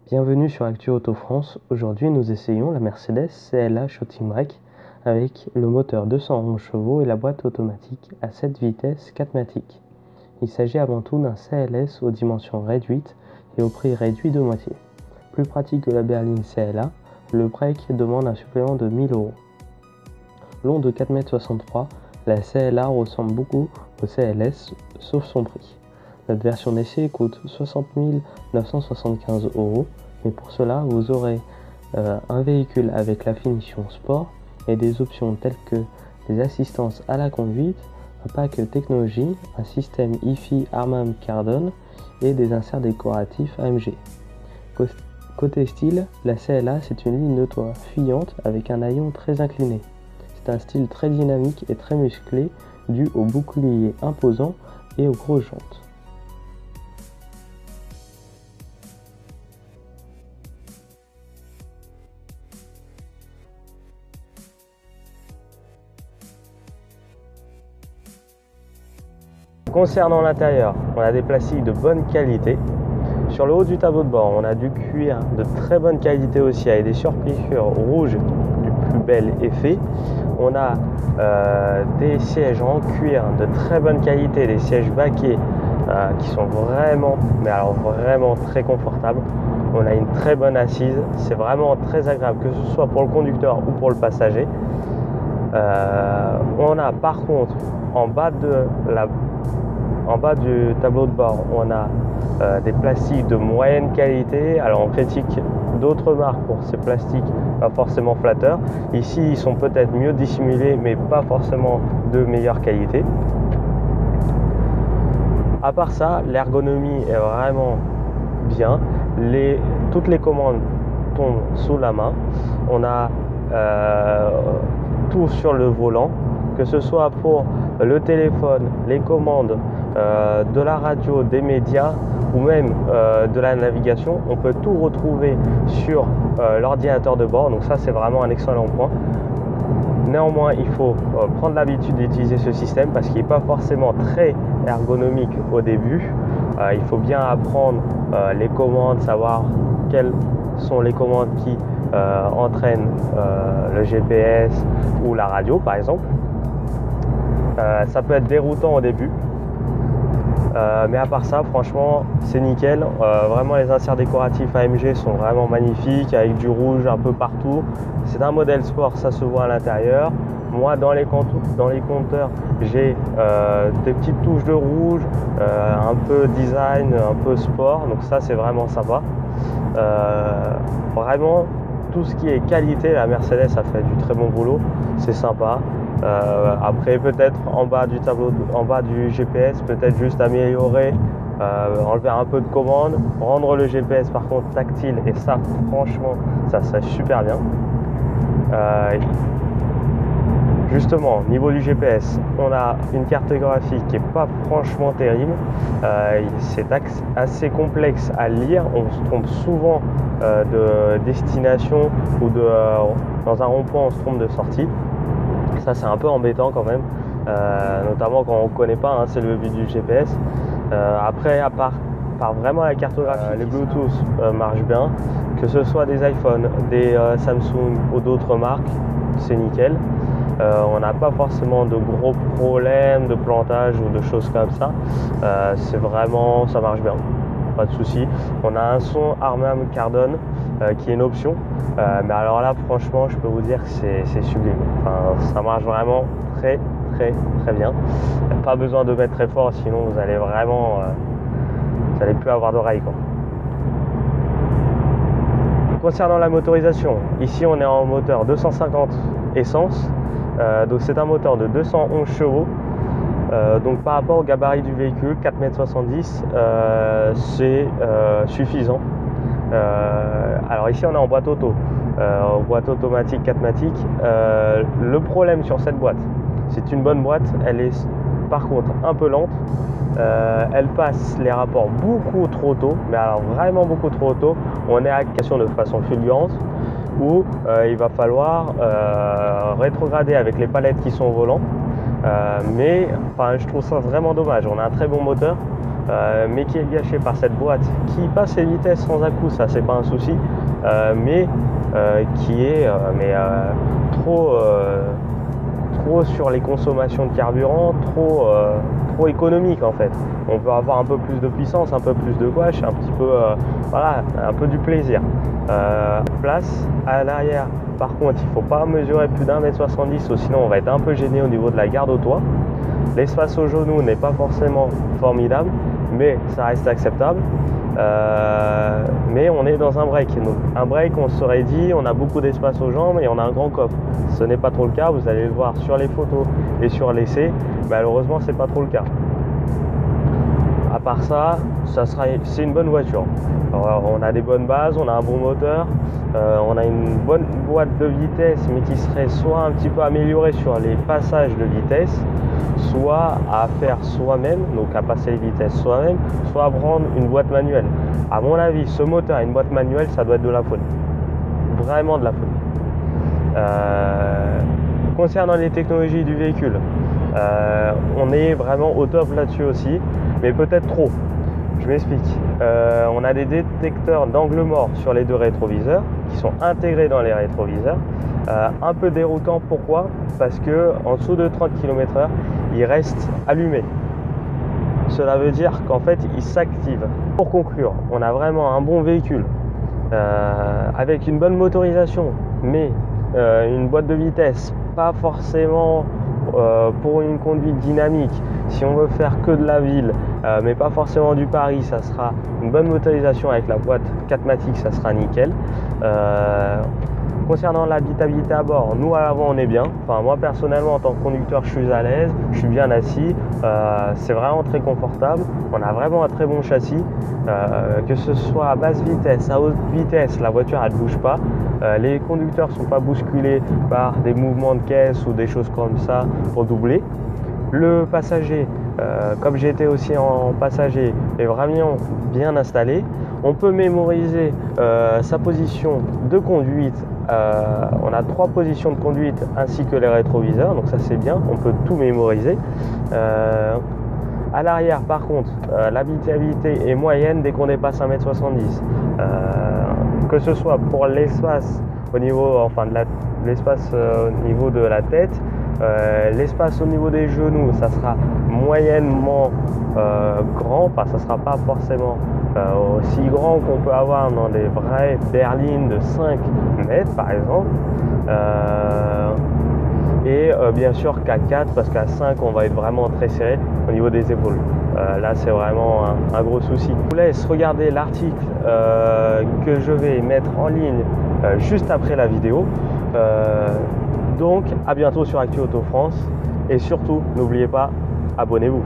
Bienvenue sur Actu Auto France. Aujourd'hui, nous essayons la Mercedes CLA Shooting Brake avec le moteur 211 chevaux et la boîte automatique à 7 vitesses 4MATIC. Il s'agit avant tout d'un CLS aux dimensions réduites et au prix réduit de moitié. Plus pratique que la berline CLA, le break demande un supplément de 1000 €. Long de 4,63 m, la CLA ressemble beaucoup au CLS sauf son prix. Notre version d'essai coûte 60 975 €, mais pour cela vous aurez un véhicule avec la finition sport et des options telles que des assistances à la conduite, un pack technologie, un système hi-fi Harman Kardon et des inserts décoratifs AMG. Côté style, la CLA c'est une ligne de toit fuyante avec un haillon très incliné. C'est un style très dynamique et très musclé dû au bouclier imposant et aux grosses jantes. Concernant l'intérieur, on a des plastiques de bonne qualité. Sur le haut du tableau de bord, on a du cuir de très bonne qualité aussi, avec des surpiqûres rouges du plus bel effet. On a des sièges en cuir de très bonne qualité, des sièges baquets qui sont vraiment, mais alors vraiment très confortables. On a une très bonne assise, c'est vraiment très agréable, que ce soit pour le conducteur ou pour le passager. On a par contre, en bas du tableau de bord, on a des plastiques de moyenne qualité. Alors on critique d'autres marques pour ces plastiques pas forcément flatteurs. Ici, ils sont peut-être mieux dissimulés, mais pas forcément de meilleure qualité. À part ça, l'ergonomie est vraiment bien. Toutes les commandes tombent sous la main. On a tout sur le volant, que ce soit pour le téléphone, les commandes, de la radio, des médias ou même de la navigation. On peut tout retrouver sur l'ordinateur de bord, donc ça c'est vraiment un excellent point. Néanmoins, il faut prendre l'habitude d'utiliser ce système parce qu'il n'est pas forcément très ergonomique au début. Il faut bien apprendre les commandes, savoir quelles sont les commandes qui entraînent le GPS ou la radio par exemple. Ça peut être déroutant au début, mais à part ça, franchement, c'est nickel. Vraiment, les inserts décoratifs AMG sont vraiment magnifiques, avec du rouge un peu partout. C'est un modèle sport, ça se voit à l'intérieur. Moi, dans les compteurs, j'ai des petites touches de rouge, un peu design, un peu sport. Donc ça, c'est vraiment sympa. Vraiment, tout ce qui est qualité, la Mercedes a fait du très bon boulot. C'est sympa. Après peut-être en bas du GPS, peut-être juste améliorer, enlever un peu de commandes, rendre le GPS par contre tactile, et ça franchement ça serait super bien. Justement, au niveau du GPS, on a une cartographie qui n'est pas franchement terrible. C'est assez complexe à lire. On se trompe souvent de destination ou dans un rond-point on se trompe de sortie. Ça c'est un peu embêtant quand même, notamment quand on ne connaît pas, hein, c'est le but du GPS. Après, à part vraiment la cartographie, les Bluetooth marchent bien, que ce soit des iPhones, des Samsung ou d'autres marques, c'est nickel. On n'a pas forcément de gros problèmes de plantage ou de choses comme ça. C'est vraiment, ça marche bien, pas de souci. On a un son Harman Kardon qui est une option, mais alors là franchement je peux vous dire que c'est sublime. Enfin, ça marche vraiment très bien. Pas besoin de mettre très fort, sinon vous allez vraiment vous n'allez plus avoir d'oreille quoi. Concernant la motorisation, ici on est en moteur 250 essence, donc c'est un moteur de 211 chevaux. Donc par rapport au gabarit du véhicule, 4,70 m, c'est suffisant. Alors ici on est en boîte auto, boîte automatique 4MATIC. Le problème sur cette boîte, c'est une bonne boîte, elle est par contre un peu lente. Elle passe les rapports beaucoup trop tôt, mais alors vraiment beaucoup trop tôt. On est à question de façon fulgurante où il va falloir rétrograder avec les palettes qui sont au volant. Mais enfin, je trouve ça vraiment dommage. On a un très bon moteur, mais qui est gâché par cette boîte qui passe les vitesses sans à-coup, ça c'est pas un souci, mais qui est trop sur les consommations de carburant, trop économique en fait. On peut avoir un peu plus de puissance, un peu plus de gouache, un petit peu voilà, un peu du plaisir. Place à l'arrière, par contre il ne faut pas mesurer plus d'1,70 m, sinon on va être un peu gêné au niveau de la garde au toit. L'espace au genou n'est pas forcément formidable, mais ça reste acceptable. Mais on est dans un break. Donc, un break, on se serait dit, on a beaucoup d'espace aux jambes et on a un grand coffre. Ce n'est pas trop le cas, vous allez le voir sur les photos et sur l'essai. Malheureusement, c'est pas trop le cas. À part ça, c'est une bonne voiture. Alors, on a des bonnes bases, on a un bon moteur, on a une bonne boîte de vitesse, mais qui serait soit un petit peu améliorée sur les passages de vitesse, soit à faire soi-même, donc à passer les vitesses soi-même, soit à prendre une boîte manuelle. À mon avis, ce moteur et une boîte manuelle, ça doit être de la folie. Vraiment de la folie. Concernant les technologies du véhicule, on est vraiment au top là-dessus aussi, mais peut-être trop. Je m'explique. On a des détecteurs d'angle mort sur les deux rétroviseurs qui sont intégrés dans les rétroviseurs. Un peu déroutant, pourquoi? Parce que en dessous de 30 km/h, il reste allumé. Cela veut dire qu'en fait, il s'active. Pour conclure, on a vraiment un bon véhicule avec une bonne motorisation, mais une boîte de vitesse pas forcément pour une conduite dynamique. Si on veut faire que de la ville, mais pas forcément du Paris, ça sera une bonne motorisation avec la boîte 4MATIC, ça sera nickel. Concernant l'habitabilité à bord, nous à l'avant on est bien. Enfin, moi personnellement en tant que conducteur je suis à l'aise, je suis bien assis, c'est vraiment très confortable. On a vraiment un très bon châssis, que ce soit à basse vitesse, à haute vitesse, la voiture elle ne bouge pas. Les conducteurs ne sont pas bousculés par des mouvements de caisse ou des choses comme ça pour doubler. Le passager, comme j'étais aussi en passager, est vraiment bien installé. On peut mémoriser sa position de conduite. On a 3 positions de conduite ainsi que les rétroviseurs, donc ça c'est bien, on peut tout mémoriser. À l'arrière par contre, l'habitabilité est moyenne dès qu'on dépasse 1,70 m. Que ce soit pour l'espace au niveau, enfin de l'espace au niveau de la tête, l'espace au niveau des genoux, ça sera moyennement grand, enfin ça sera pas forcément aussi grand qu'on peut avoir dans des vraies berlines de 5 mètres par exemple, et bien sûr qu'à 4, parce qu'à 5 on va être vraiment très serré au niveau des épaules. Là c'est vraiment un gros souci. Je vous laisse regarder l'article que je vais mettre en ligne juste après la vidéo. Donc à bientôt sur Actu Auto France, et surtout n'oubliez pas, abonnez-vous.